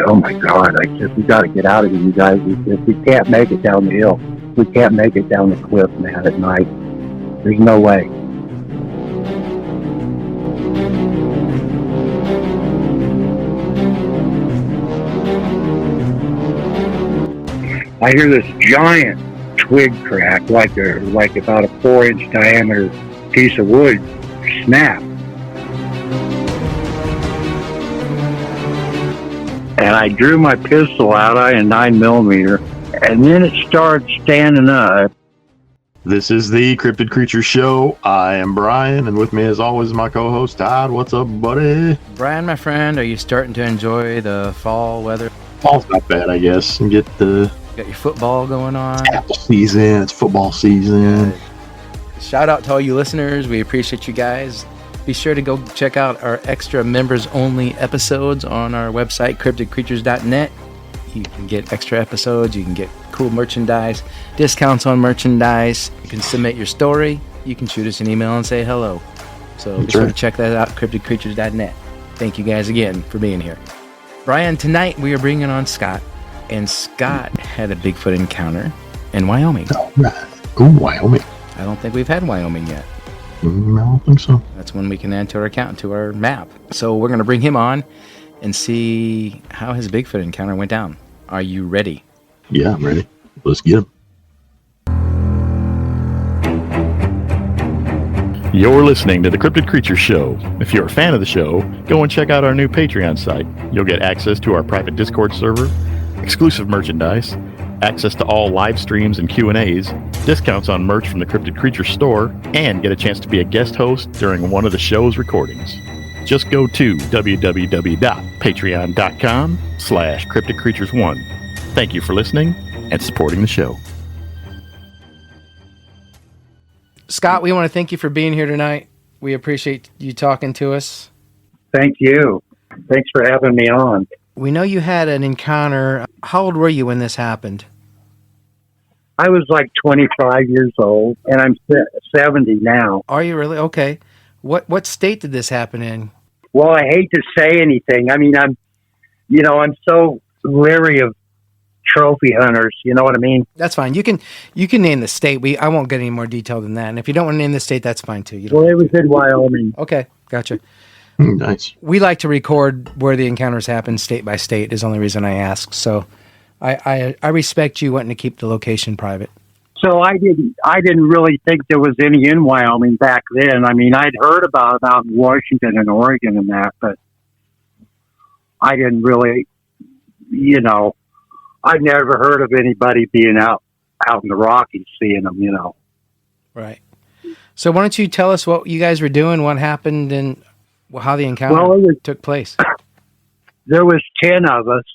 oh my God. I said, we got to get out of here, you guys. We can't make it down the hill. We can't make it down the cliff, man, at night. There's no way. I hear this giant twig crack, like about a 4-inch diameter piece of wood snap. And I drew my pistol out, I had a 9mm, and then it started standing up. This is the Cryptid Creature Show. I am Brian, and with me as always is my co-host Todd. What's up, buddy? Brian, my friend, are you starting to enjoy the fall weather? Fall's not bad, I guess. And get the... Got your football going on. It's apple season. It's football season. Shout out to all you listeners. We appreciate you guys. Be sure to go check out our extra members-only episodes on our website, cryptidcreatures.net. You can get extra episodes. You can get cool merchandise, discounts on merchandise. You can submit your story. You can shoot us an email and say hello. So be sure to check that out, cryptidcreatures.net. Thank you guys again for being here. Brian, tonight we are bringing on Scott. And Scott had a Bigfoot encounter in Wyoming. All right. Go Wyoming. I don't think we've had Wyoming yet. I don't think so. That's one we can add to our account, to our map. So we're going to bring him on and see how his Bigfoot encounter went down. Are you ready? Yeah, I'm ready. Let's get him. You're listening to the Cryptid Creature Show. If you're a fan of the show, go and check out our new Patreon site. You'll get access to our private Discord server, exclusive merchandise, access to all live streams and Q&As, discounts on merch from the Cryptid Creature store, and get a chance to be a guest host during one of the show's recordings. Just go to www.patreon.com/cryptidcreatures1. Thank you for listening and supporting the show. Scott, we want to thank you for being here tonight. We appreciate you talking to us. Thank you. Thanks for having me on. We know you had an encounter. How old were you when this happened? I was like 25 years old, and I'm 70 now. Are you really? Okay. What state did this happen in? Well, I hate to say anything. I mean, I'm so leery of trophy hunters. You know what I mean? That's fine. You can name the state. I won't get any more detail than that. And if you don't want to name the state, that's fine too. Well, it was in Wyoming. Okay, gotcha. Nice. We like to record where the encounters happen state by state is the only reason I ask. So I respect you wanting to keep the location private. So I didn't really think there was any in Wyoming back then. I mean, I'd heard about it out in Washington and Oregon and that, but I didn't really, I'd never heard of anybody being out in the Rockies seeing them, Right. So why don't you tell us what you guys were doing, what happened, and how the encounter took place? There was 10 of us,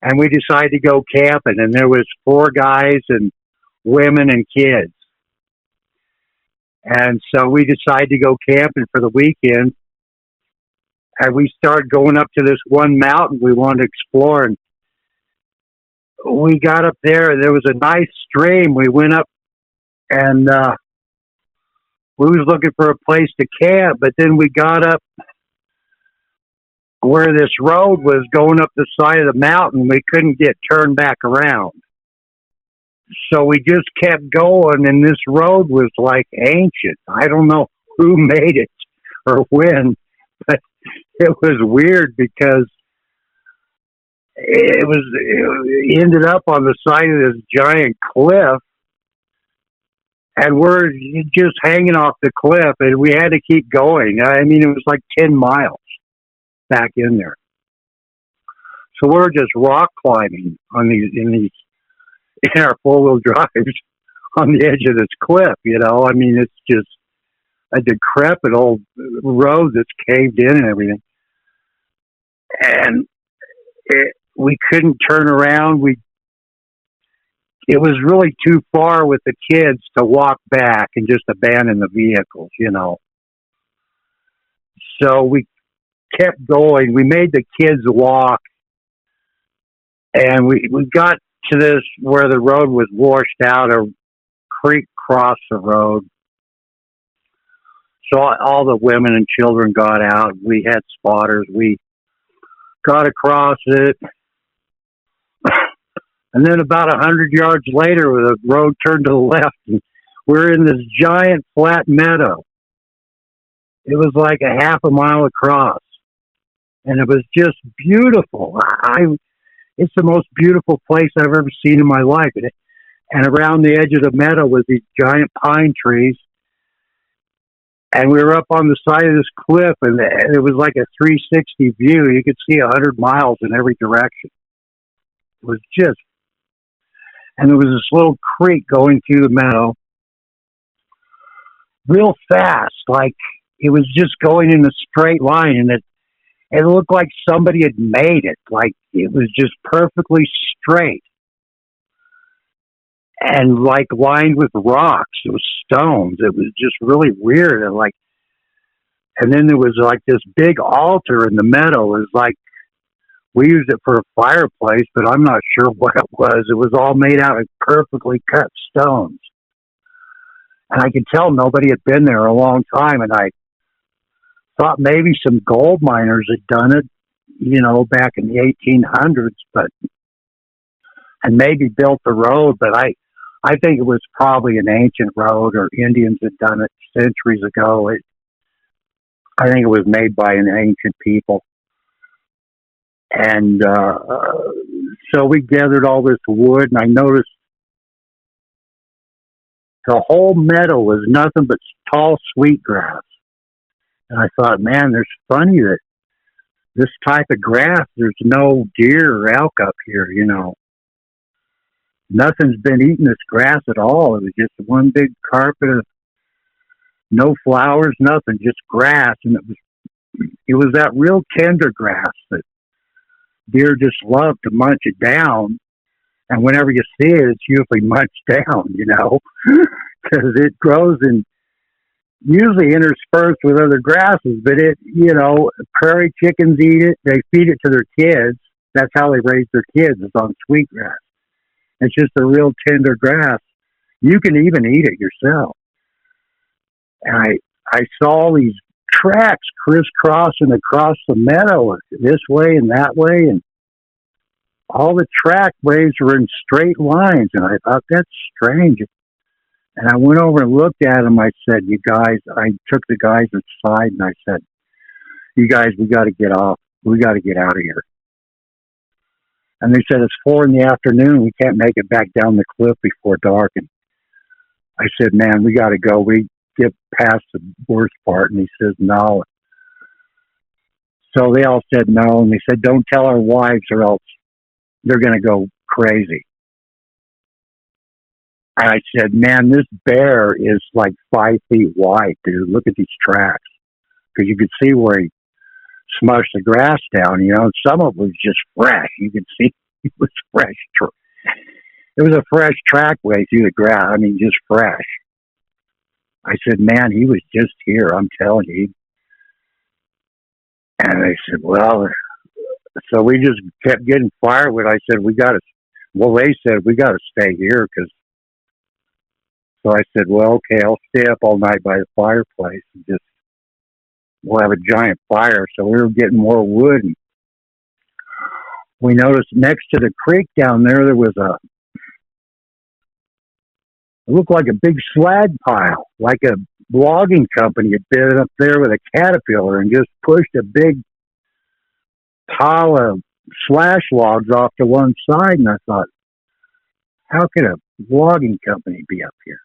and we decided to go camping, and there was 4 guys and women and kids. And so we decided to go camping for the weekend, and we started going up to this one mountain we wanted to explore, and we got up there, and there was a nice stream. We went up, and we was looking for a place to camp, but then we got up where this road was going up the side of the mountain. We couldn't get turned back around. So we just kept going, and this road was like ancient. I don't know who made it or when, but it was weird because it ended up on the side of this giant cliff, and we're just hanging off the cliff, and we had to keep going. I mean, it was like 10 miles back in there. So we're just rock climbing in our 4-wheel drives on the edge of this cliff, I mean, it's just a decrepit old road that's caved in and everything. And we couldn't turn around. It was really too far with the kids to walk back and just abandon the vehicles, So we kept going. We made the kids walk, and we got to this where the road was washed out. A creek crossed the road. So all the women and children got out. We had spotters. We got across it. And then about 100 yards later, the road turned to the left, and we're in this giant flat meadow. It was like a half a mile across, and it was just beautiful. It's the most beautiful place I've ever seen in my life. And around the edge of the meadow was these giant pine trees. And we were up on the side of this cliff, and it was like a 360 view. You could see 100 miles in every direction. It was just, and there was this little creek going through the meadow real fast, like it was just going in a straight line, and it looked like somebody had made it, like it was just perfectly straight and like lined with rocks. It was stones. It was just really weird. And then there was like this big altar in the meadow. It was like, we used it for a fireplace, but I'm not sure what it was. It was all made out of perfectly cut stones. And I could tell nobody had been there a long time. And I thought maybe some gold miners had done it, back in the 1800s, and maybe built the road. But I think it was probably an ancient road, or Indians had done it centuries ago. I think it was made by an ancient people. And so we gathered all this wood, and I noticed the whole meadow was nothing but tall sweetgrass. And I thought, man, there's funny that this type of grass, there's no deer or elk up here, Nothing's been eating this grass at all. It was just one big carpet of no flowers, nothing, just grass. And it was that real tender grass that deer just love to munch it down. And whenever you see it, it's usually munched down, because it grows and usually interspersed with other grasses. But prairie chickens eat it. They feed it to their kids. That's how they raise their kids, is on sweetgrass. It's just a real tender grass. You can even eat it yourself. And I saw these tracks crisscrossing across the meadow, this way and that way, and all the trackways were in straight lines. And I thought, that's strange. And I went over and looked at them. I said, you guys, I took the guys aside and I said, you guys, we got to get off. We got to get out of here. And they said, it's 4 PM. We can't make it back down the cliff before dark. And I said, man, we got to go. We get past the worst part. And he says, no. So they all said no. And they said, don't tell our wives or else they're going to go crazy. And I said, man, this bear is like 5 feet wide, dude. Look at these tracks. Because you could see where he smushed the grass down, Some of it was just fresh. You could see it was fresh. It was a fresh trackway through the grass. I mean, just fresh. I said, man, he was just here. I'm telling you. And they said, well, so we just kept getting firewood. I said, they said, we got to stay here so I said, well, okay, I'll stay up all night by the fireplace and we'll have a giant fire. So we were getting more wood. And we noticed next to the creek down there was it looked like a big slag pile, like a logging company had been up there with a caterpillar and just pushed a big pile of slash logs off to one side. And I thought, how could a logging company be up here?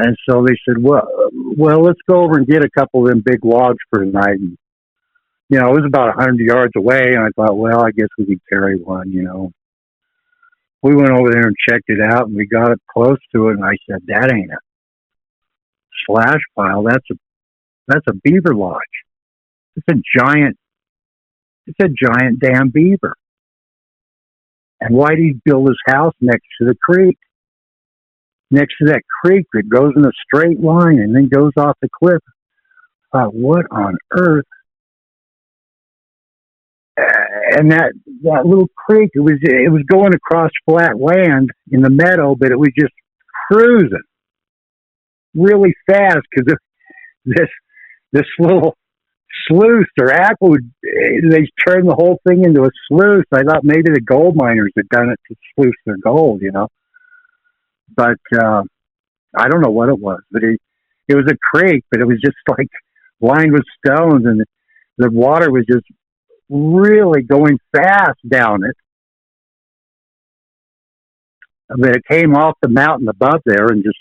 And so they said, well, let's go over and get a couple of them big logs for tonight. And, it was about 100 yards away. And I thought, well, I guess we could carry one, We went over there and checked it out, and we got up close to it. And I said, that ain't a slash pile. That's a beaver lodge. It's a giant damn beaver. And why did he build his house next to the creek? Next to that creek that goes in a straight line and then goes off the cliff. I thought, what on earth? And that little creek, it was going across flat land in the meadow, but it was just cruising really fast because this little sluice or they turned the whole thing into a sluice. I thought maybe the gold miners had done it to sluice their gold, But I don't know what it was. But it was a creek, but it was just like lined with stones, and the water was just really going fast down it. But it came off the mountain above there and just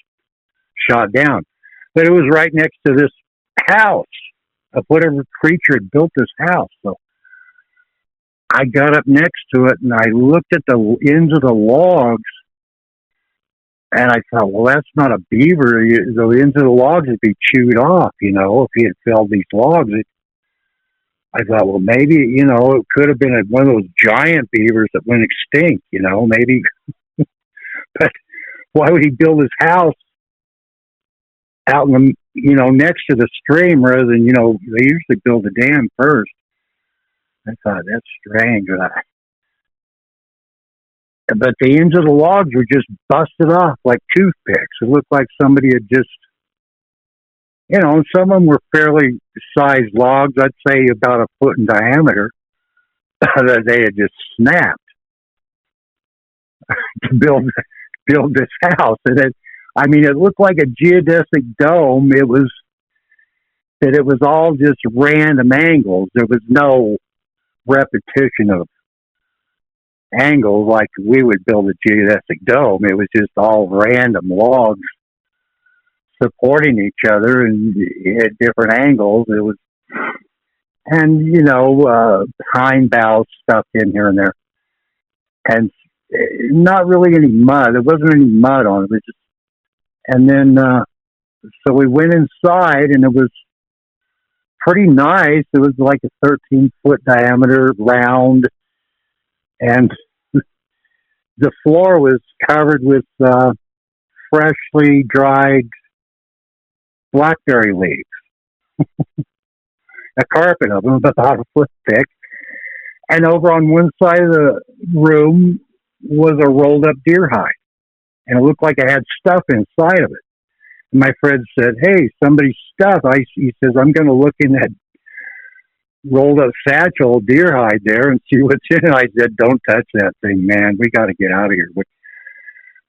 shot down. But it was right next to this house of whatever creature had built this house. So I got up next to it and I looked at the ends of the logs, and I thought, well, that's not a beaver. The ends of the logs would be chewed off, if he had felled these logs. I thought, well, maybe, it could have been one of those giant beavers that went extinct, maybe. But why would he build his house out in the, next to the stream rather than, they usually build a dam first? I thought, that's strange. But the ends of the logs were just busted off like toothpicks. It looked like somebody had just, some of them were fairly sized logs, I'd say about a foot in diameter, that they had just snapped to build this house. And it looked like a geodesic dome. It was all just random angles. There was no repetition of angles like we would build a geodesic dome. It was just all random logs supporting each other and at different angles. It was, and pine boughs stuffed in here and there, and not really any mud. There wasn't any mud on it. It was just, and then so we went inside, and it was pretty nice. It was like a 13-foot diameter, round, and the floor was covered with freshly dried blackberry leaves. A carpet of them, about a foot thick. And over on one side of the room was a rolled up deer hide. And it looked like it had stuff inside of it. And my friend said, "Hey, somebody's stuff." He says, "I'm going to look in that rolled up satchel deer hide there and see what's in it." I said, "Don't touch that thing, man. We got to get out of here."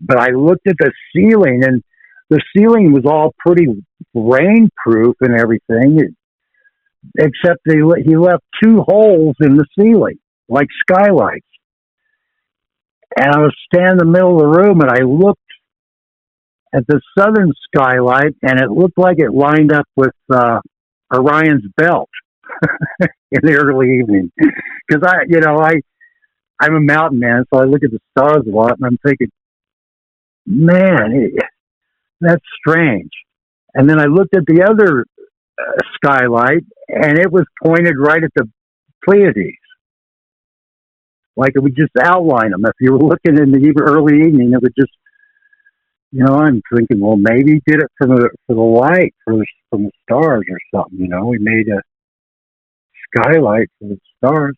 But I looked at the ceiling, and the ceiling was all pretty rainproof and everything, except he left 2 holes in the ceiling, like skylights. And I was standing in the middle of the room, and I looked at the southern skylight, and it looked like it lined up with Orion's belt in the early evening. Because I'm a mountain man, so I look at the stars a lot, and I'm thinking, man, that's strange. And then I looked at the other skylight, and it was pointed right at the Pleiades. Like it would just outline them. If you were looking in the early evening, it would just, I'm thinking, well, maybe he did it for the light, from the stars or something, He made a skylight for the stars.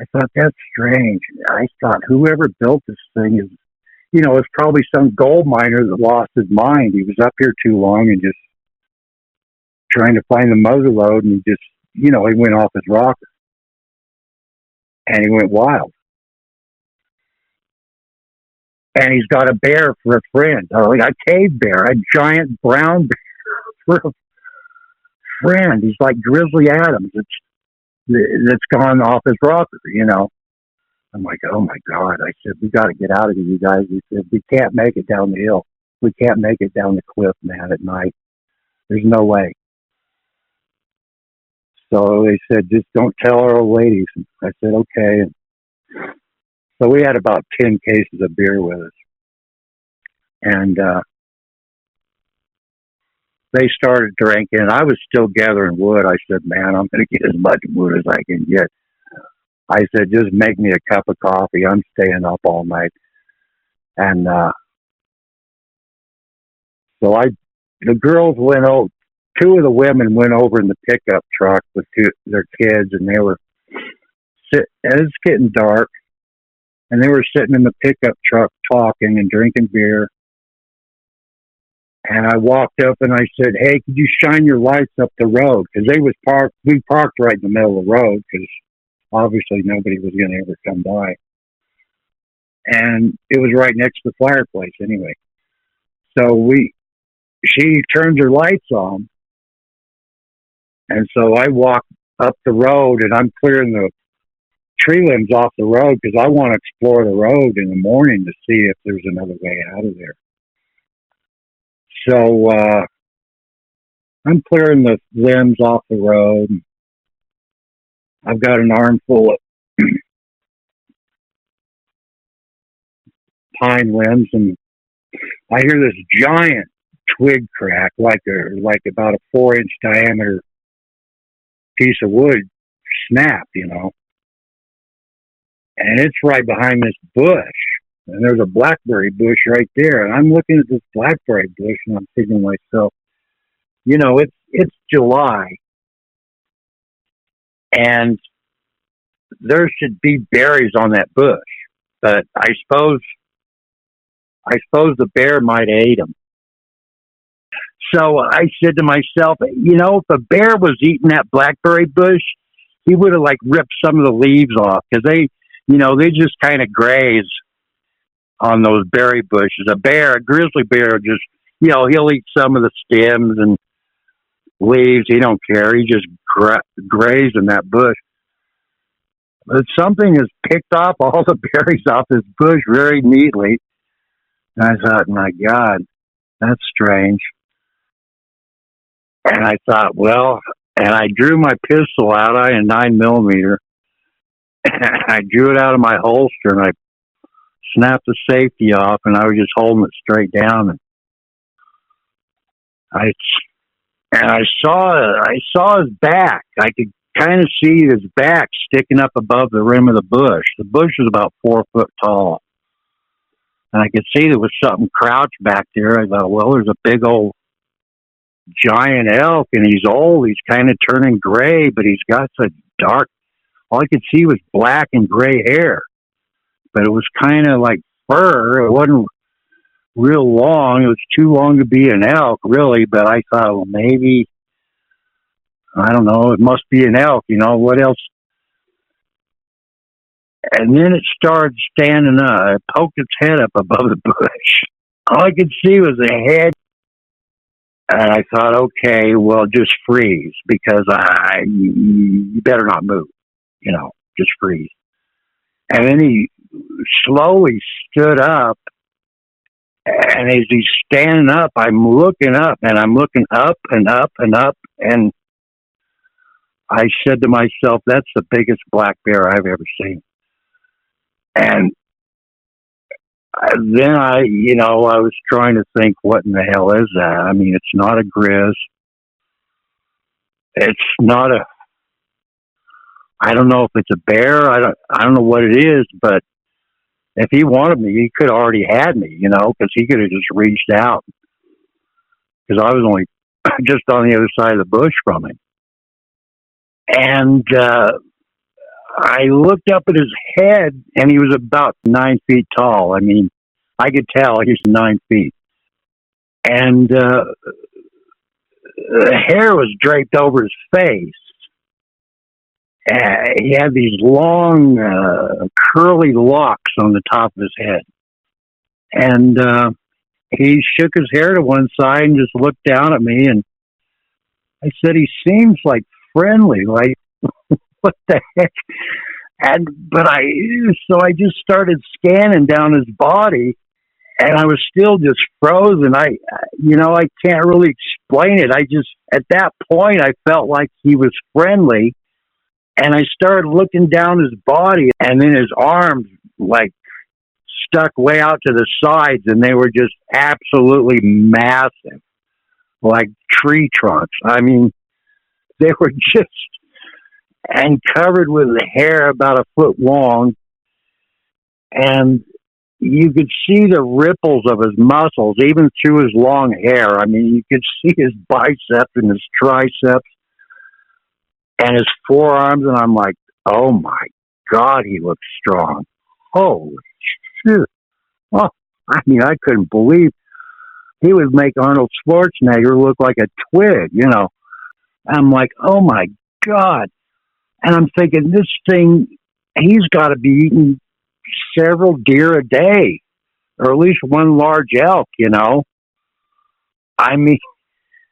I thought, that's strange. I thought, whoever built this thing is, it's probably some gold miner that lost his mind. He was up here too long and just trying to find the muzzle load, and he just, he went off his rocker. And he went wild. And he's got a bear for a friend, like a cave bear, a giant brown bear for a friend. He's like Grizzly Adams. That's gone off his rocker, I'm like, oh my God. I said, we got to get out of here, you guys. He said, we can't make it down the hill. We can't make it down the cliff, man, at night. There's no way. So they said, just don't tell our old ladies. I said, okay. So we had about 10 cases of beer with us. And they started drinking, and I was still gathering wood. I said, man, I'm going to get as much wood as I can get. I said, just make me a cup of coffee. I'm staying up all night. And so the girls went over. 2 of the women went over in the pickup truck with their kids, and they were sitting. It was getting dark, and they were sitting in the pickup truck talking and drinking beer. And I walked up and I said, "Hey, could you shine your lights up the road?" Because they was parked. We parked right in the middle of the road because obviously nobody was going to ever come by. And it was right next to the fireplace anyway. So she turns her lights on, and so I walk up the road and I'm clearing the tree limbs off the road because I want to explore the road in the morning to see if there's another way out of there. So I'm clearing the limbs off the road. I've got an armful of pine limbs, and I hear this giant twig crack, like about a 4-inch diameter piece of wood snap, and it's right behind this bush. And there's a blackberry bush right there. And I'm looking at this blackberry bush and I'm thinking to myself, it's July and there should be berries on that bush. But I suppose the bear might have ate them. So I said to myself, if a bear was eating that blackberry bush, he would have ripped some of the leaves off because they just kind of graze on those berry bushes. A grizzly bear, just, he'll eat some of the stems and leaves. He don't care. He just graze in that bush. But something has picked off all the berries off this bush very neatly. And I thought, my God, that's strange. And I thought, and I drew my pistol out. I had a 9mm. I drew it out of my holster and I snapped the safety off, and I was just holding it straight down. And I saw his back. I could kind of see his back sticking up above the rim of the bush. The bush was about 4 foot tall, and I could see there was something crouched back there. I thought, there's a big old giant elk, and he's old. He's kind of turning gray, but he's got such dark. All I could see was black and gray hair. But it was kind of like fur. It wasn't real long. It was too long to be an elk, really. But I thought, maybe, I don't know, it must be an elk. What else? And then it started standing up. It poked its head up above the bush. All I could see was a head. And I thought, okay, just freeze because you better not move. Just freeze. And then he slowly stood up, and as he's standing up, I'm looking up, and I'm looking up and up and up, and I said to myself, that's the biggest black bear I've ever seen. And then I was trying to think, what in the hell is that? I mean, it's not a grizz. It's not I don't know if it's a bear. I don't know what it is, but if he wanted me, he could have already had me, because he could have just reached out. Because I was only just on the other side of the bush from him. And I looked up at his head, and he was about 9 feet tall. I mean, I could tell he's 9 feet. And the hair was draped over his face. He had these long, curly locks on the top of his head. And he shook his hair to one side and just looked down at me. And I said, he seems friendly, what the heck? So I just started scanning down his body, and I was still just frozen. I can't really explain it. At that point, I felt like he was friendly. And I started looking down his body, and then his arms stuck way out to the sides, and they were just absolutely massive, like tree trunks. I mean, they were just, and covered with hair about a foot long, and you could see the ripples of his muscles, even through his long hair. I mean, you could see his biceps and his triceps and his forearms, and I'm like, oh my God, he looks strong. Holy shit. Well, I mean, I couldn't believe. he would make Arnold Schwarzenegger look like a twig, you know. I'm like, oh my God. And I'm thinking, this thing, he's got to be eating several deer a day, or at least one large elk, you know. I mean,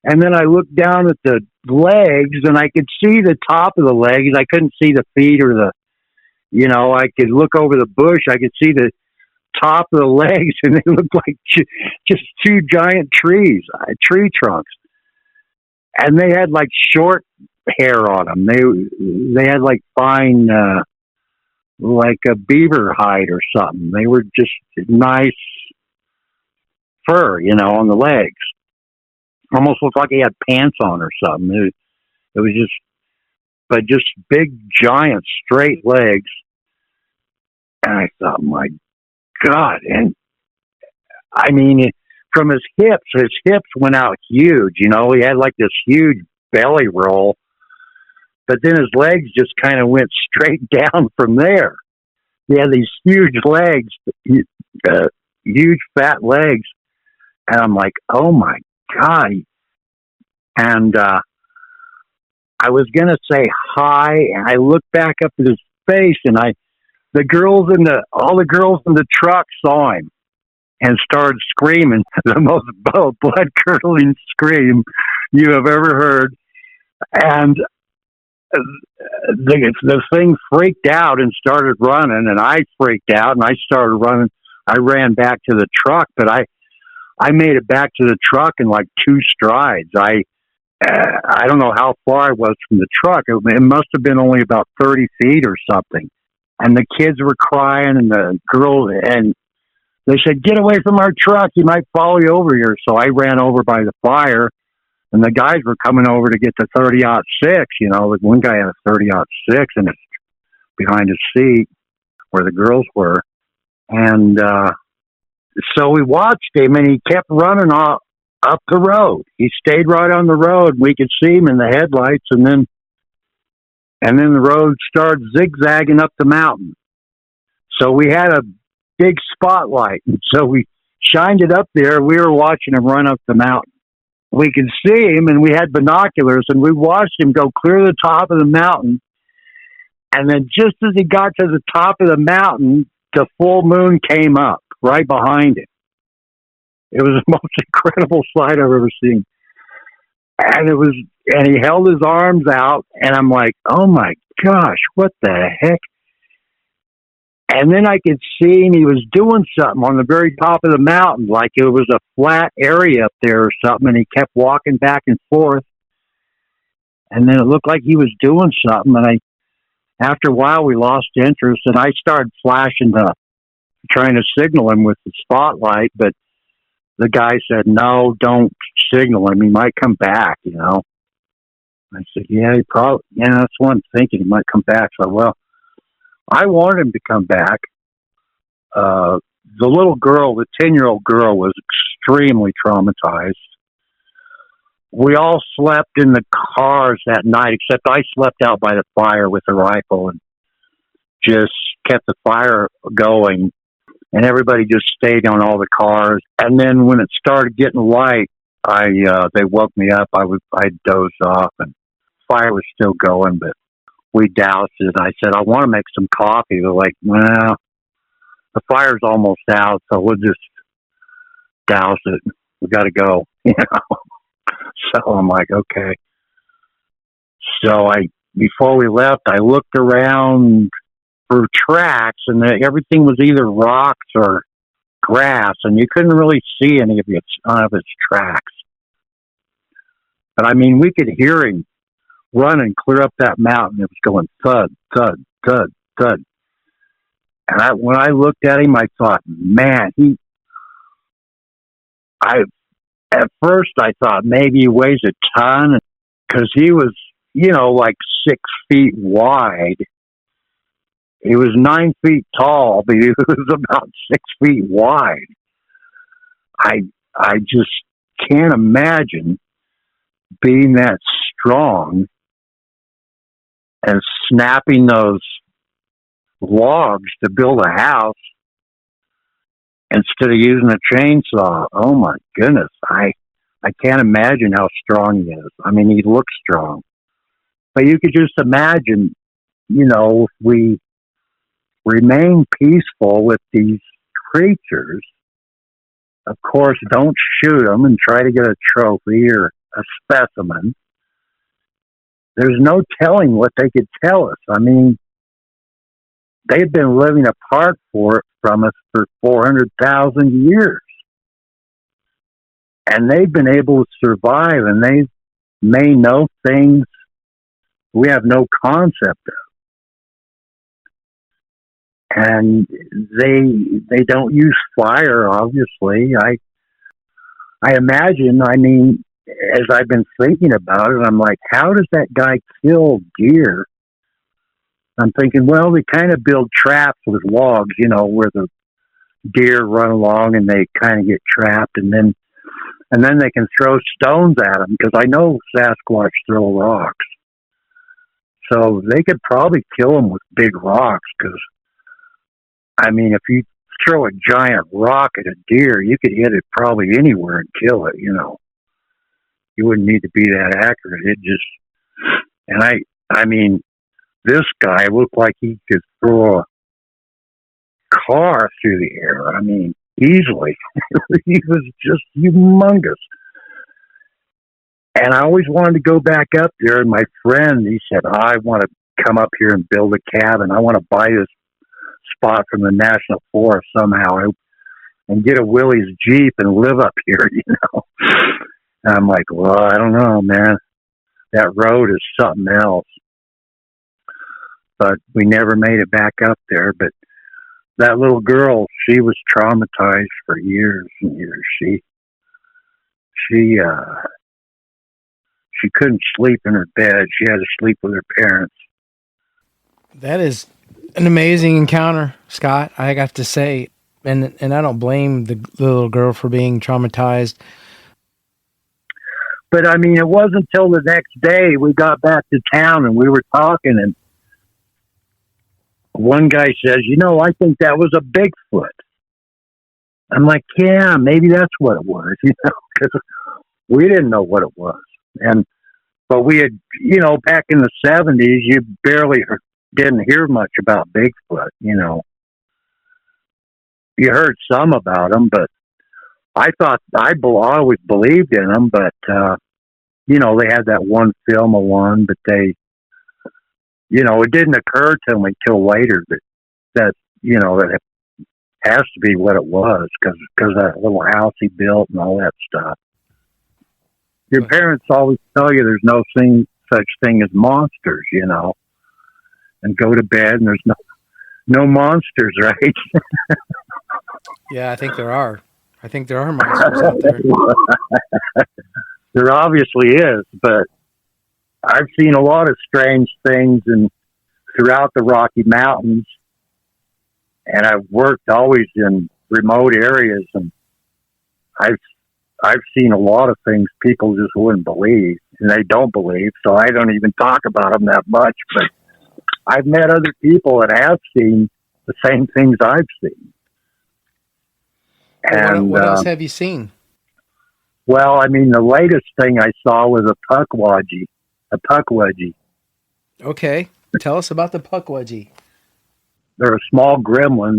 and then I looked down at the legs, and I could see the top of the legs. I couldn't see the feet or the, you know, I could look over the bush. I could see the top of the legs, and they looked like just two giant trees, tree trunks. And they had like short hair on them. They had like fine, like a beaver hide or something. They were just nice fur, you know, on the legs. Almost looked like he had pants on or something. It was just, but just big, giant, straight legs. And I thought, my God. And I mean, from his hips went out huge, you know. He had like this huge belly roll, but then his legs just kind of went straight down from there. He had these huge legs, huge fat legs. And I'm like, oh my God. And I was going to say hi, and I looked back up at his face, and all the girls in the truck saw him and started screaming, the most blood-curdling scream you have ever heard. And the thing freaked out and started running, and I freaked out, and I started running. I ran back to the truck, but I made it back to the truck in like 2 strides. I don't know how far I was from the truck. It must have been only about 30 feet or something. And the kids were crying, and the girls, and they said, "Get away from our truck. He might follow you over here." So I ran over by the fire, and the guys were coming over to get the 30-06. You know, one guy had a 30-06 and it's behind his seat where the girls were. And so we watched him, and he kept running up the road. He stayed right on the road. We could see him in the headlights, and then the road started zigzagging up the mountain. So we had a big spotlight, and so we shined it up there. We were watching him run up the mountain. We could see him, and we had binoculars, and we watched him go clear the top of the mountain. And then just as he got to the top of the mountain, the full moon came up right behind him. It was the most incredible sight I've ever seen. And he held his arms out, and I'm like, oh my gosh, what the heck? And then I could see him, he was doing something on the very top of the mountain, like it was a flat area up there or something, and he kept walking back and forth. And then it looked like he was doing something, and after a while we lost interest, and I started trying to signal him with the spotlight, but the guy said, "No, don't signal him. He might come back, you know." I said, "Yeah, that's what I'm thinking. He might come back." So, well, I wanted him to come back. The little girl, the 10-year-old girl, was extremely traumatized. We all slept in the cars that night, except I slept out by the fire with a rifle and just kept the fire going. And everybody just stayed on all the cars. And then when it started getting light, they woke me up. I dozed off, and fire was still going, but we doused it. I said, "I want to make some coffee." They're like, "Well, the fire's almost out, so we'll just douse it. We got to go." You know. So I'm like, okay. So before we left, I looked around for tracks, and everything was either rocks or grass, and you couldn't really see any of its tracks. But I mean, we could hear him run and clear up that mountain. It was going thud, thud, thud, thud. And when I looked at him, I thought, man, at first I thought maybe he weighs a ton, because he was, like 6 feet wide. He was 9 feet tall, but he was about 6 feet wide. I just can't imagine being that strong and snapping those logs to build a house instead of using a chainsaw. Oh my goodness. I can't imagine how strong he is. I mean, he looks strong. But you could just imagine, if we remain peaceful with these creatures, of course, don't shoot them and try to get a trophy or a specimen. There's no telling what they could tell us. I mean, they've been living apart from us for 400,000 years. And they've been able to survive, and they may know things we have no concept of. And they don't use fire, obviously. I imagine, I mean, as I've been thinking about it, I'm like, how does that guy kill deer? I'm thinking, well, they kind of build traps with logs, where the deer run along and they kind of get trapped, and then they can throw stones at them, because I know Sasquatch throw rocks. So they could probably kill them with big rocks, because, I mean, if you throw a giant rock at a deer, you could hit it probably anywhere and kill it, You wouldn't need to be that accurate. And I mean, this guy looked like he could throw a car through the air. I mean, easily. He was just humongous. And I always wanted to go back up there. And my friend, he said, I want to come up here and build a cabin. I want to buy this spot from the National Forest somehow and get a Willie's Jeep and live up here, And I'm like, well, I don't know, man. That road is something else. But we never made it back up there. But that little girl, she was traumatized for years and years. She couldn't sleep in her bed. She had to sleep with her parents. That is an amazing encounter, Scott, I got to say. And I don't blame the little girl for being traumatized. But, I mean, it wasn't until the next day we got back to town and we were talking, and one guy says, I think that was a Bigfoot. I'm like, yeah, maybe that's what it was, because we didn't know what it was. But we had, back in the 70s, you barely didn't hear much about Bigfoot, You heard some about them, but I thought I always believed in them, but, they had that one film of one, but they, it didn't occur to me till later that it has to be what it was, because that little house he built and all that stuff. Your parents always tell you there's no such thing as monsters, and go to bed and there's no monsters, right? Yeah, I think there are. I think there are monsters out there. There obviously is, but I've seen a lot of strange things throughout the Rocky Mountains, and I've worked always in remote areas, and I've seen a lot of things people just wouldn't believe, and they don't believe, so I don't even talk about them that much, but I've met other people that have seen the same things I've seen. And what else have you seen? Well, I mean, the latest thing I saw was a puckwudgie. Okay. Tell us about the puckwudgie. They're a small gremlin.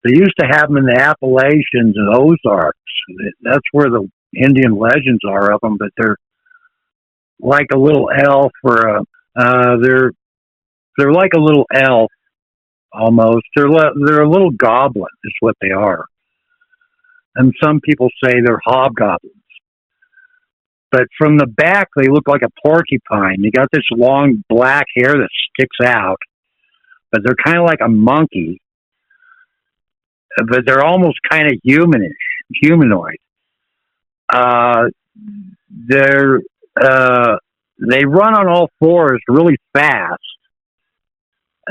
They used to have them in the Appalachians and Ozarks. That's where the Indian legends are of them, but they're like a little elf they're like a little elf almost. They're a little goblin is what they are. And some people say they're hobgoblins. But from the back, they look like a porcupine. They got this long black hair that sticks out, but they're kind of like a monkey. But they're almost kind of humanoid. They run on all fours really fast.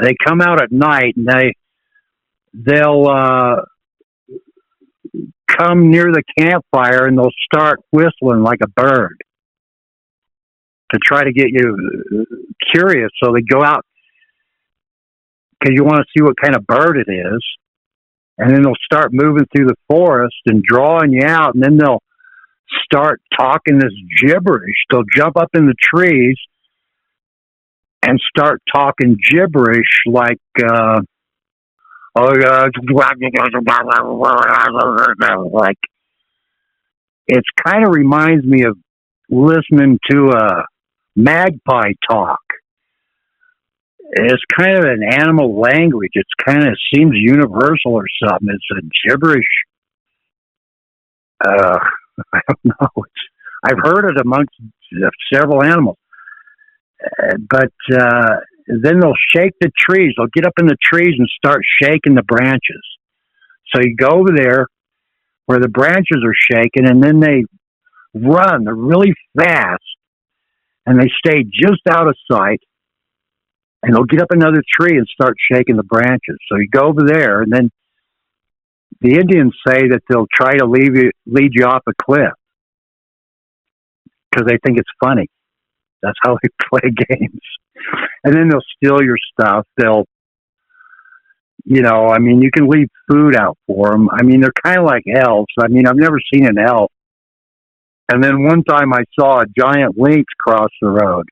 They come out at night and they'll come near the campfire and they'll start whistling like a bird to try to get you curious. So they go out because you want to see what kind of bird it is. And then they'll start moving through the forest and drawing you out, and then they'll start talking this gibberish. They'll jump up in the trees and start talking gibberish like, like, it kind of reminds me of listening to a magpie talk. It's kind of an animal language. It's kind of seems universal or something. It's a gibberish. I don't know. I've heard it amongst several animals. But then they'll shake the trees. They'll get up in the trees and start shaking the branches. So you go over there where the branches are shaking, and then they run. They're really fast, and they stay just out of sight. And they'll get up another tree and start shaking the branches. So you go over there, and then the Indians say that they'll try to lead you off a cliff because they think it's funny. That's how they play games. And then they'll steal your stuff. They'll, you can leave food out for them. I mean, they're kind of like elves. I mean, I've never seen an elf. And then one time I saw a giant lynx cross the road.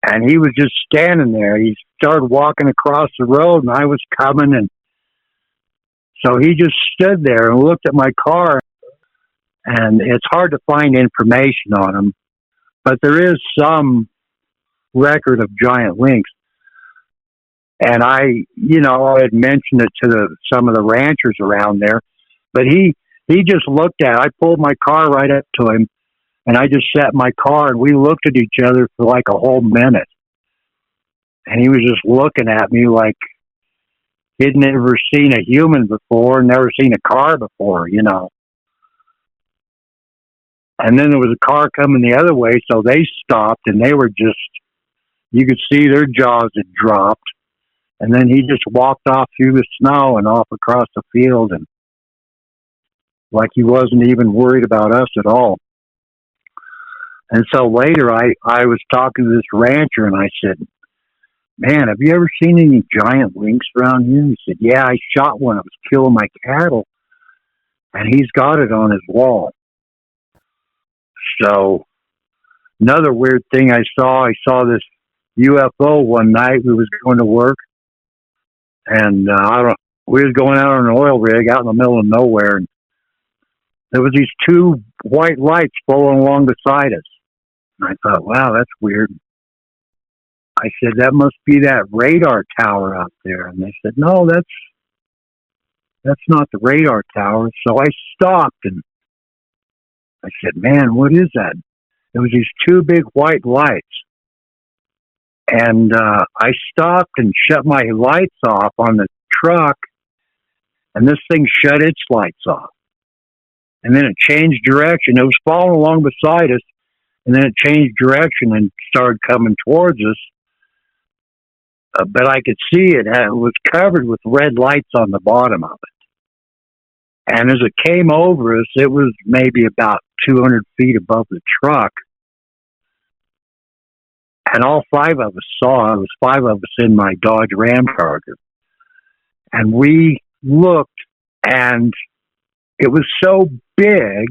And he was just standing there. He started walking across the road, and I was coming. And so he just stood there and looked at my car. And it's hard to find information on him. But there is some record of giant lynx. And I had mentioned it to some of the ranchers around there. But he just looked at it. I pulled my car right up to him. And I just sat in my car, and we looked at each other for like a whole minute. And he was just looking at me like he'd never seen a human before, never seen a car before, And then there was a car coming the other way, so they stopped, and they were just, you could see their jaws had dropped. And then he just walked off through the snow and off across the field, and like he wasn't even worried about us at all. And so later I was talking to this rancher, and I said, "Man, have you ever seen any giant lynx around here?" He said, "Yeah, I shot one. It was killing my cattle." And he's got it on his wall. So another weird thing I saw this UFO one night. We was going to work, and we was going out on an oil rig out in the middle of nowhere, and there was these two white lights flowing along beside us. And I thought, wow, that's weird. I said, that must be that radar tower out there. And they said, no, that's not the radar tower. So I stopped, and I said, man, what is that? There was these two big white lights. And I stopped and shut my lights off on the truck, and this thing shut its lights off. And then it changed direction. It was following along beside us, and then it changed direction and started coming towards us. But I could see it. It was covered with red lights on the bottom of it. And as it came over us, it was maybe about 200 feet above the truck. And all five of us saw it. It was five of us in my Dodge Ram Charger. And we looked, and it was so big,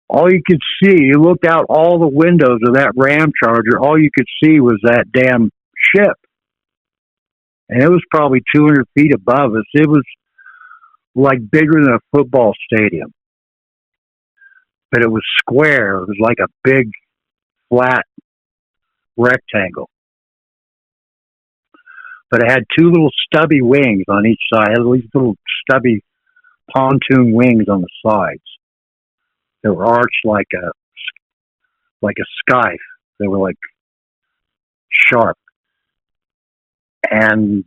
all you could see, you looked out all the windows of that Ram Charger, all you could see was that damn ship. And it was probably 200 feet above us. It was like bigger than a football stadium. But it was square. It was like a big, flat rectangle. But it had two little stubby wings on each side. It had these little stubby pontoon wings on the sides. They were arched like a scythe. They were like sharp. And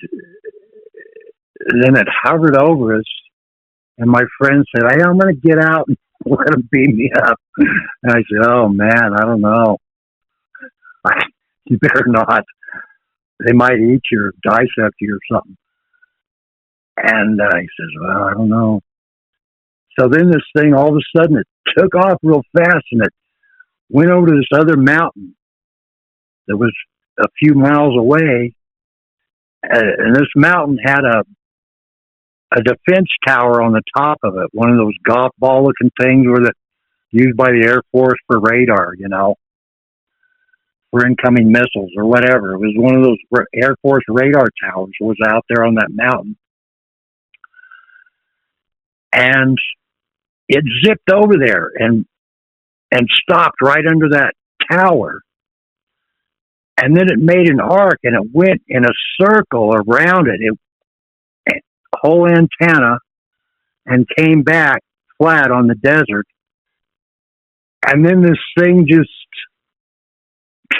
then it hovered over us, and my friend said, "Hey, I'm going to get out and let him beat me up." And I said, "Oh man, I don't know. You better not. They might eat you or dissect you or something." And he says, "Well, I don't know." So then this thing, all of a sudden, it took off real fast, and it went over to this other mountain that was a few miles away. And this mountain had a a defense tower on the top of it, one of those golf ball looking things used by the Air Force for radar, for incoming missiles or whatever. It was one of those Air Force radar towers was out there on that mountain. And it zipped over there and stopped right under that tower. And then it made an arc and it went in a circle around it. Whole antenna, and came back flat on the desert. And then this thing just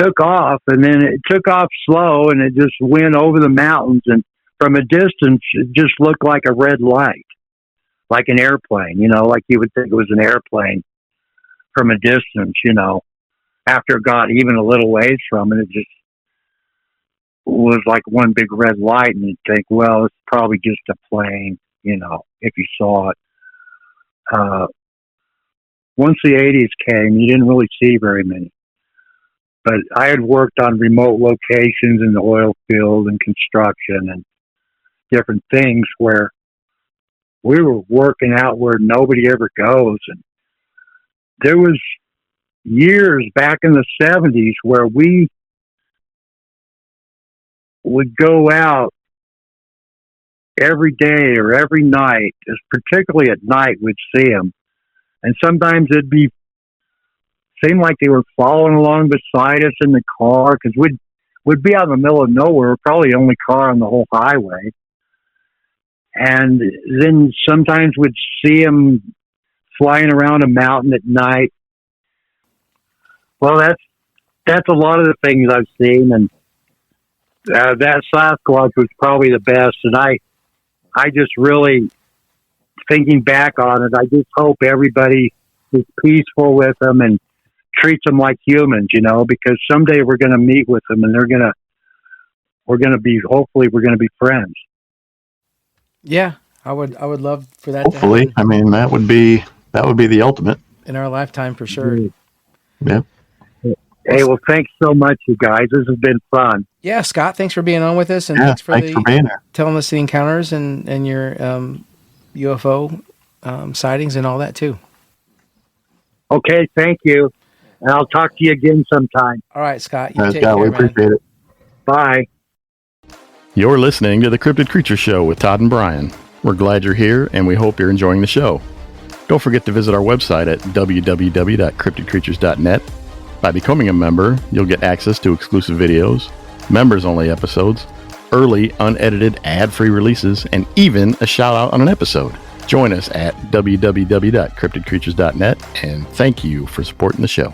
took off, and then it took off slow, and it just went over the mountains. And from a distance, it just looked like a red light, like an airplane, like you would think it was an airplane from a distance, After it got even a little ways from it, it just was like one big red light, and you'd think, well, it's probably just a plane, if you saw it. Once the 80s came, you didn't really see very many. But I had worked on remote locations in the oil field and construction and different things where we were working out where nobody ever goes. And there was years back in the 70s where we would go out every day or every night, particularly at night, we'd see them. And sometimes seemed like they were following along beside us in the car, because we'd be out in the middle of nowhere, probably the only car on the whole highway. And then sometimes we'd see them flying around a mountain at night. Well, that's a lot of the things I've seen, and that Sasquatch was probably the best. And I just really, thinking back on it, I just hope everybody is peaceful with them and treats them like humans, because someday we're going to meet with them, and hopefully we're going to be friends. Yeah, I would love for that. Hopefully, to happen. I mean, that would be the ultimate In our lifetime, for sure. Yeah. Hey, well, thanks so much, you guys. This has been fun. Yeah, Scott, thanks for being on with us, and Yeah, thanks for being here. telling us the encounters and your UFO sightings and all that too. Okay, thank you. And I'll talk to you again sometime. All right, Scott. You Yes, take God, care, we man. appreciate it. Bye. You're listening to the Cryptid Creature Show with Todd and Brian. We're glad you're here, and we hope you're enjoying the show. Don't forget to visit our website at www.cryptidcreatures.net. By becoming a member, you'll get access to exclusive videos, members-only episodes, early, unedited, ad-free releases, and even a shout-out on an episode. Join us at www.cryptidcreatures.net, and thank you for supporting the show.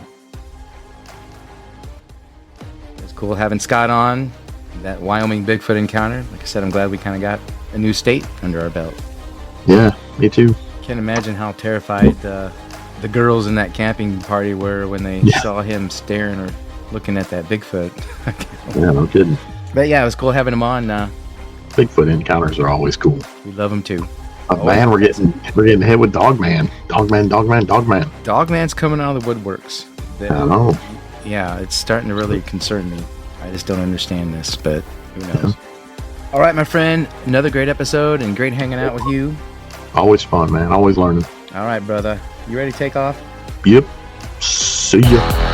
It's cool having Scott on. That Wyoming Bigfoot encounter. Like I said, I'm glad we kind of got a new state under our belt. Yeah, me too. Can't imagine how terrified the girls in that camping party were when they saw him staring or looking at that Bigfoot. Yeah, no kidding. But yeah, it was cool having him on. Bigfoot encounters are always cool. We love him too. But man, we're getting hit with Dogman. Dogman's coming out of the woodworks. I know. Yeah, it's starting to really concern me. I just don't understand this, but who knows? All right, my friend, another great episode and great hanging out with you. Always fun, man. Always learning. All right, brother. You ready to take off? Yep. See ya.